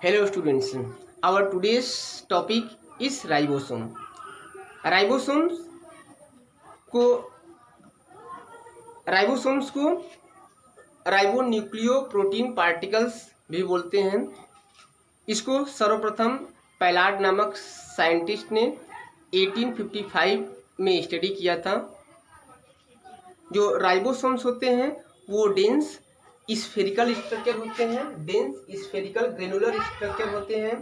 Hello students, our today's topic is ribosome. Ribosomes को ribonucleoprotein particles भी बोलते हैं। इसको सर्वप्रथम पैलार्ड नामक साइंटिस्ट ने 1855 में स्टडी किया था। जो राइबोसोम्स होते हैं वो डेंस स्फेरिकल स्ट्रक्चर होते हैं, डेंस स्फेरिकल ग्रेनुलर स्ट्रक्चर होते हैं।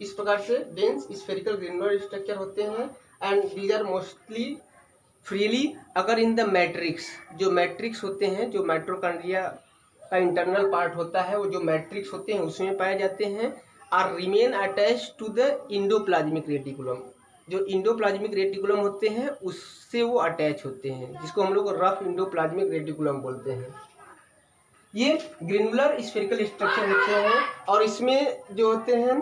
इस प्रकार से डेंस स्फेरिकल ग्रेनुलर स्ट्रक्चर होते हैं and these are mostly freely occur in the matrix. जो मैट्रिक्स होते हैं, जो माइटोकॉन्ड्रिया का इंटरनल पार्ट होता है, वो जो मैट्रिक्स होते हैं उसमें पाए जाते हैं। Are remain attach to the endoplasmic reticulum. जो इंडोप्लाज्मिक रेटिकुलम होते हैं उससे वो अटैच होते हैं, जिसको हम लोग रफ इंडोप्लाज्मिक रेटिकुलम बोलते हैं। ये ग्रेनुलर स्फेरिकल स्ट्रक्चर होते हैं और इसमें जो होते हैं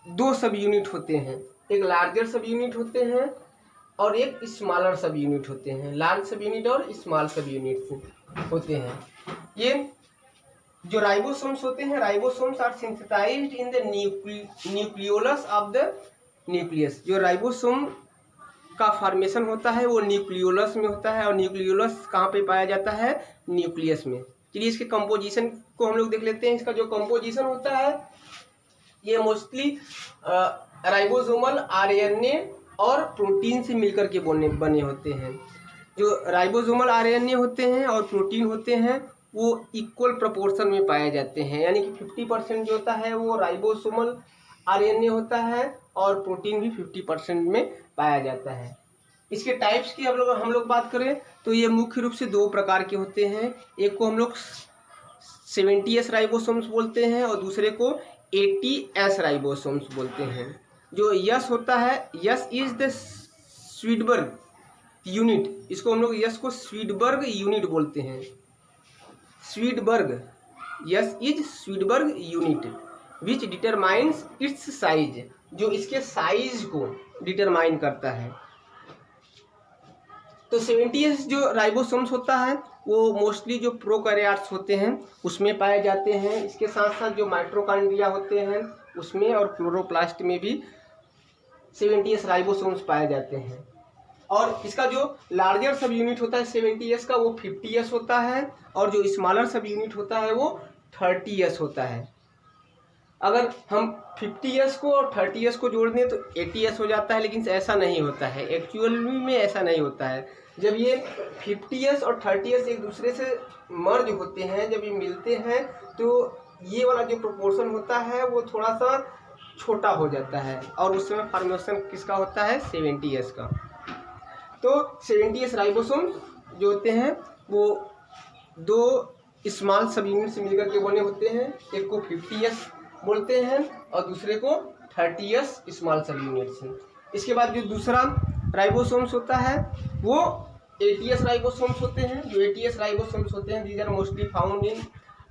दो सब यूनिट होते हैं, एक लार्जर सब यूनिट होते हैं और एक स्मॉलर सब यूनिट होते हैं। लार्ज सब यूनिट और स्मॉल सब यूनिट होते हैं। ये जो राइबोसोम्स होते हैं, ribosomes are synthesized in the nucleolus of the nucleus. जो राइबोसोम का फॉर्मेशन होता है वो न्यूक्लियोलस में होता है और न्यूक्लियोलस कहाँ पे पाया जाता है? न्यूक्लियस में। चलिए इसके कंपोजिशन को हम लोग देख लेते हैं। इसका जो कंपोजिशन होता है ये मोस्टली राइबोसोमल आरएनए और प्रोटीन से मिलकर के बने होते हैं। जो राइबोसोमल आरएनए होते हैं और प्रोटीन होते हैं वो इक्वल प्रोपोर्शन में पाए जाते हैं, यानी कि 50% जो होता है वो राइबोसोमल आरएनए होता है और प्रोटीन भी 50% में पाया जाता है। इसके टाइप्स की हम लोग बात करें तो ये मुख्य रूप से दो प्रकार के होते हैं। एक को हम लोग 70S राइबोसोम्स बोलते हैं और दूसरे को 80S राइबोसोम्स बोलते हैं। जो यस होता है, S is the Svedberg unit. इसको हम लोग यस को स्वीडबर्ग यूनिट बोलते हैं। Svedberg, S is Svedberg unit which determines its size. जो इसके साइज को डिटरमाइन करता है। तो 70S जो राइबोसोम्स होता है वो मोस्टली जो प्रोकैरियोट्स होते हैं उसमें पाए जाते हैं। इसके साथ साथ जो माइटोकॉन्ड्रिया होते हैं उसमें और क्लोरोप्लास्ट में भी 70S राइबोसोम्स पाए जाते हैं। और इसका जो लार्जर सब यूनिट होता है 70S का वो 50S होता है और जो स्मॉलर सब यूनिट होता है वो 30S होता है। अगर हम 50S को और 30S को जोड़ दें तो 80S हो जाता है, लेकिन ऐसा नहीं होता है। एक्चुअली में ऐसा नहीं होता है। जब ये 50S और 30S एक दूसरे से मर्ज होते हैं, जब ये मिलते हैं तो ये वाला जो प्रोपोर्शन होता है वो थोड़ा सा छोटा हो जाता है और उस समय फॉर्मेशन किसका होता है? 70S का। तो 70S राइबोसोम जो होते हैं वो दो स्मॉल सब यूनिट से मिलकर के बने होते हैं। एक को 50S बोलते हैं और दूसरे को 30S स्मॉल सब यूनिट्स। इसके बाद जो दूसरा राइबोसोम्स होता है वो 80S राइबोसोम्स होते हैं। जो 80S राइबोसोम्स होते हैं these are mostly found in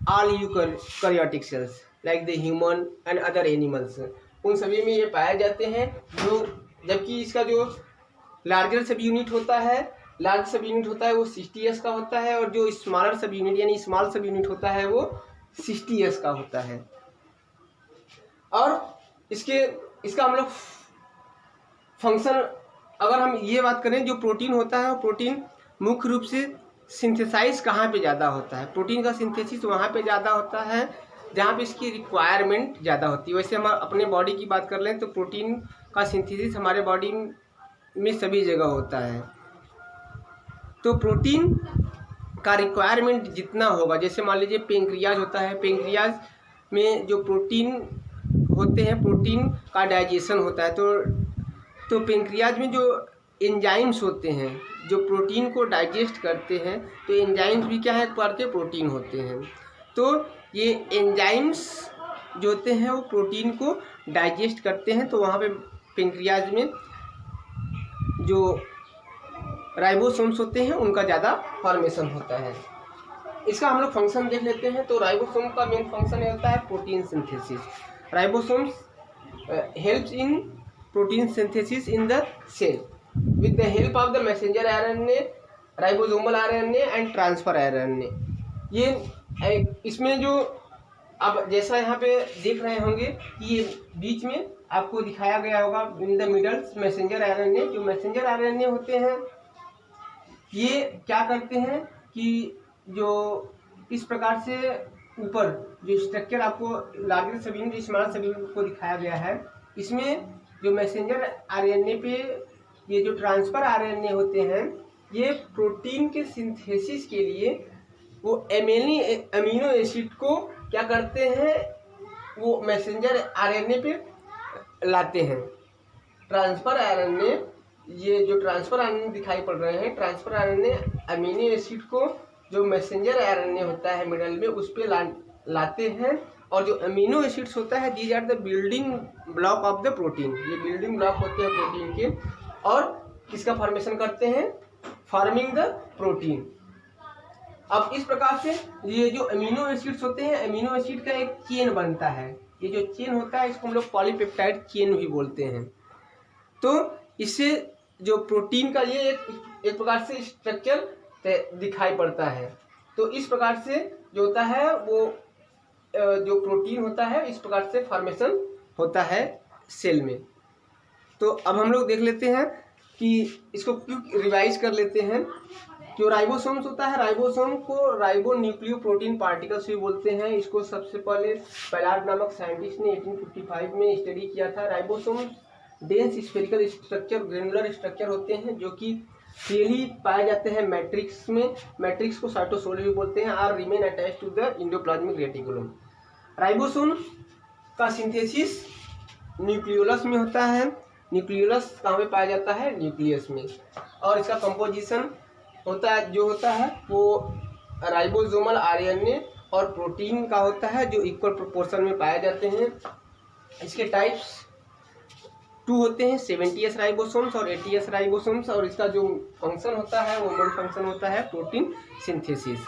all eukaryotic cells like the human and other animals. उन सभी में ये पाए जाते हैं। जो जबकि इसका जो लार्जर सब यूनिट होता है, लार्ज सब यूनिट होता है वो 60S का होता है और जो स्मॉलर सब यूनिट यानी स्मॉल सब यूनिट होता है वो 60S का होता है। और इसका हम लोग फंक्शन अगर हम ये बात करें, जो प्रोटीन होता है प्रोटीन मुख्य रूप से सिंथेसाइज कहाँ पे ज़्यादा होता है? प्रोटीन का सिंथेसिस वहाँ पे ज़्यादा होता है जहाँ पे इसकी रिक्वायरमेंट ज़्यादा होती है। वैसे हम अपने बॉडी की बात कर लें तो प्रोटीन का सिंथेसिस हमारे बॉडी में सभी जगह होता है। तो प्रोटीन का रिक्वायरमेंट जितना होगा, जैसे मान लीजिए पेंक्रियाज होता है, पेंक्रियाज में जो प्रोटीन होते हैं, प्रोटीन का डाइजेशन होता है। तो पेंक्रियाज में जो एंजाइम्स होते हैं जो प्रोटीन को डाइजेस्ट करते हैं, तो एंजाइम्स भी क्या है? एक प्रकार के प्रोटीन होते हैं। तो ये एंजाइम्स जो होते हैं वो प्रोटीन को डाइजेस्ट करते हैं। तो वहाँ पे पेंक्रियाज में जो राइबोसोम्स होते हैं उनका ज़्यादा फॉर्मेशन होता है। इसका हम लोग फंक्शन देख लेते हैं। तो राइबोसोम का मेन फंक्शन होता है protein synthesis. Ribosomes helps in protein synthesis in the cell with the help of the messenger RNA, ribosomal RNA and transfer RNA। ये इसमें जो अब जैसा यहाँ पे देख रहे होंगे कि ये बीच में आपको दिखाया गया होगा in the middle messenger RNA. जो मैसेंजर आरएनए होते हैं ये क्या करते हैं कि जो इस प्रकार से ऊपर जो स्ट्रक्चर आपको लार्जर सबयूनिट स्मॉलर सबयूनिट को दिखाया गया है, इसमें जो मैसेंजर आरएनए पे ये जो ट्रांसफर आरएनए होते हैं ये प्रोटीन के सिंथेसिस के लिए वो अमीनो एसिड को क्या करते हैं, वो मैसेंजर आरएनए पे लाते हैं। ट्रांसफर आरएनए, ये जो ट्रांसफर आरएनए दिखाई पड़ रहे हैं, ट्रांसफर आरएनए अमीनो एसिड को जो मैसेंजर आरएनए होता है मिडल में उस पे लाते हैं। और जो अमीनो एसिड्स होता है these are the building block of the protein, ये बिल्डिंग ब्लॉक होते हैं प्रोटीन के और किसका फॉर्मेशन करते हैं, फॉर्मिंग द प्रोटीन। अब इस प्रकार से ये जो अमीनो एसिड्स होते हैं, अमीनो एसिड का एक चेन बनता है। ये जो चेन होता है इसको हम लोग पॉलीपेप्टाइड चेन भी बोलते हैं। तो इससे जो प्रोटीन का ये एक प्रकार से स्ट्रक्चर दिखाई पड़ता है। तो इस प्रकार से जो होता है वो जो प्रोटीन होता है इस प्रकार से फॉर्मेशन होता है सेल में। तो अब हम लोग देख लेते हैं कि इसको क्यों रिवाइज कर लेते हैं। जो राइबोसोम्स होता है, राइबोसोम को राइबो न्यूक्लियो प्रोटीन पार्टिकल्स भी बोलते हैं। इसको सबसे पहले पैलार्ड नामक साइंटिस्ट ने 1855 में स्टडी किया था। Ribosome dense spherical structure, granular structure होते हैं जो कि फ्रीली पाए जाते हैं मैट्रिक्स में। मैट्रिक्स को साइटोसोल भी बोलते हैं। Are remain attach to the endoplasmic reticulum. Ribosome का सिंथेसिस न्यूक्लियोलस में होता है। न्यूक्लियोलस कहाँ पे पाया जाता है, न्यूक्लियस में। और इसका कंपोजिशन होता है जो होता है वो राइबोसोमल आरएनए और प्रोटीन का होता है जो इक्वल प्रोपोर्शन में पाए जाते हैं। इसके टाइप्स 2 होते हैं, 70s राइबोसोम्स और 80s राइबोसोम्स। और इसका जो फंक्शन होता है वो मेन फंक्शन होता है प्रोटीन सिंथेसिस।